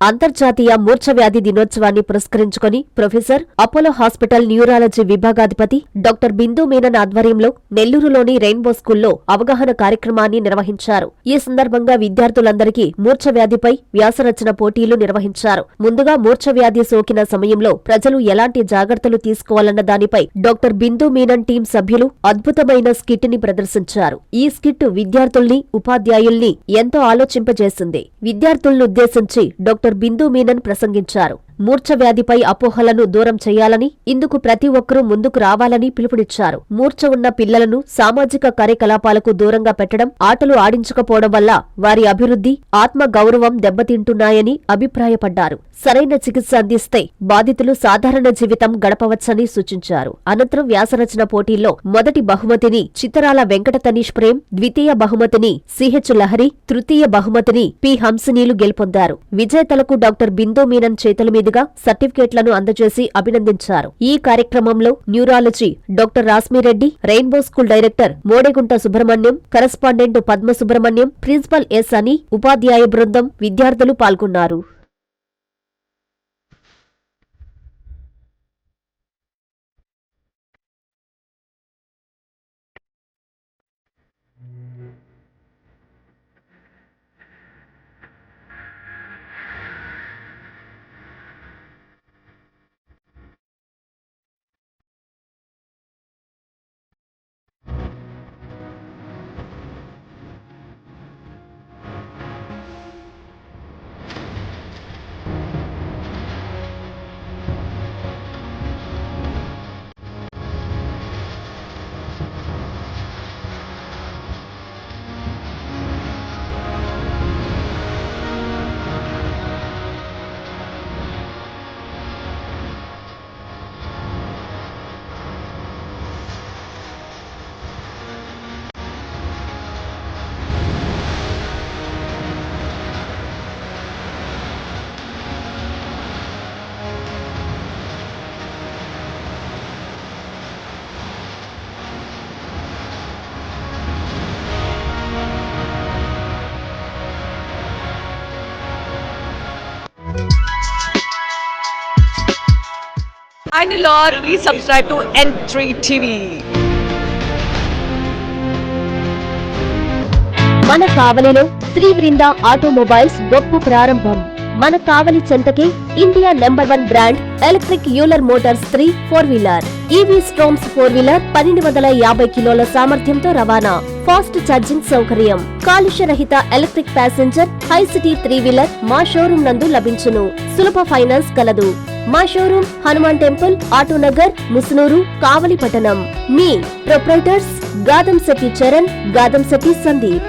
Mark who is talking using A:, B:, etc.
A: అంతర్జాతీయ మూర్ఛవ్యాధి దినోత్సవాన్ని పురస్కరించుకుని ప్రొఫెసర్ అపోలో హాస్పిటల్ న్యూరాలజీ విభాగాధిపతి డాక్టర్ బిందు మీనన్ ఆధ్వర్యంలో నెల్లూరులోని రెయిన్బో స్కూల్లో అవగాహన కార్యక్రమాన్ని నిర్వహించారు. ఈ సందర్భంగా విద్యార్థులందరికీ మూర్ఛవ్యాధిపై వ్యాసరచన పోటీలు నిర్వహించారు. ముందుగా మూర్ఛవ్యాధి సోకిన సమయంలో ప్రజలు ఎలాంటి జాగ్రత్తలు తీసుకోవాలన్న దానిపై డాక్టర్ బిందు మీనన్ టీం సభ్యులు అద్భుతమైన స్కిట్ ని ప్రదర్శించారు. ఈ స్కిట్ విద్యార్థుల్ని, ఉపాధ్యాయుల్ని ఎంతో ఆలోచింపజేసింది. విద్యార్థులను ఉద్దేశించి డాక్టర్ బిందు మీనన్ ప్రసంగించారు. మూర్ఛవ్యాధిపై అపోహలను దూరం చేయాలని, ఇందుకు ప్రతి ఒక్కరూ ముందుకు రావాలని పిలుపునిచ్చారు. మూర్ఛ ఉన్న పిల్లలను సామాజిక కార్యకలాపాలకు దూరంగా పెట్టడం, ఆటలు ఆడించకపోవడం వల్ల వారి అభివృద్ధి, ఆత్మ గౌరవం దెబ్బతింటున్నాయని అభిప్రాయపడ్డారు. సరైన చికిత్స అందిస్తే బాధితులు సాధారణ జీవితం గడపవచ్చని సూచించారు. అనంతరం వ్యాసరచన పోటీల్లో మొదటి బహుమతిని చిత్తరాల వెంకట తనీష్ ప్రేమ్, ద్వితీయ బహుమతిని సిహెచ్ లహరి, తృతీయ బహుమతిని పి హంసినీలు గెలుపొందారు. విజేతలకు డాక్టర్ బిందు మీనన్ చేతుల మీదుగా సర్టిఫికేట్లను అందజేసి అభినందించారు. ఈ కార్యక్రమంలో neurology doctor Rasmi Reddy, rainbow school director Modegunta Subrahmanyam, correspondent Padma Subrahmanyam, principal S అని, ఉపాధ్యాయ బృందం, విద్యార్థులు పాల్గొన్నారు.
B: And Lord, please subscribe to N3 TV.
A: మన కావలిలో శ్రీ బృంద ఆటోమొబైల్స్ గొప్ప ప్రారంభం. మన కావలి చెంతకే India number 1 brand electric Euler motors 3 four wheeler, EV Storms four wheeler, 1250 కిలోల సామర్థ్యంతో రవాణా, ఫాస్ట్ ఛార్జింగ్ సౌకర్యం, కాలుష్య రహిత electric passenger Hi City three wheeler మా షోరూం నందు లభించును. సులభ ఫైనాన్స్ కలదు. మా షోరూం హనుమాన్ టెంపుల్, ఆటోనగర్, ముసునూరు, కావలి పట్టణం. మీ ప్రొప్రైటర్స్ గాదంశెట్టి చరణ్, గాదంశెట్టి సందీప్.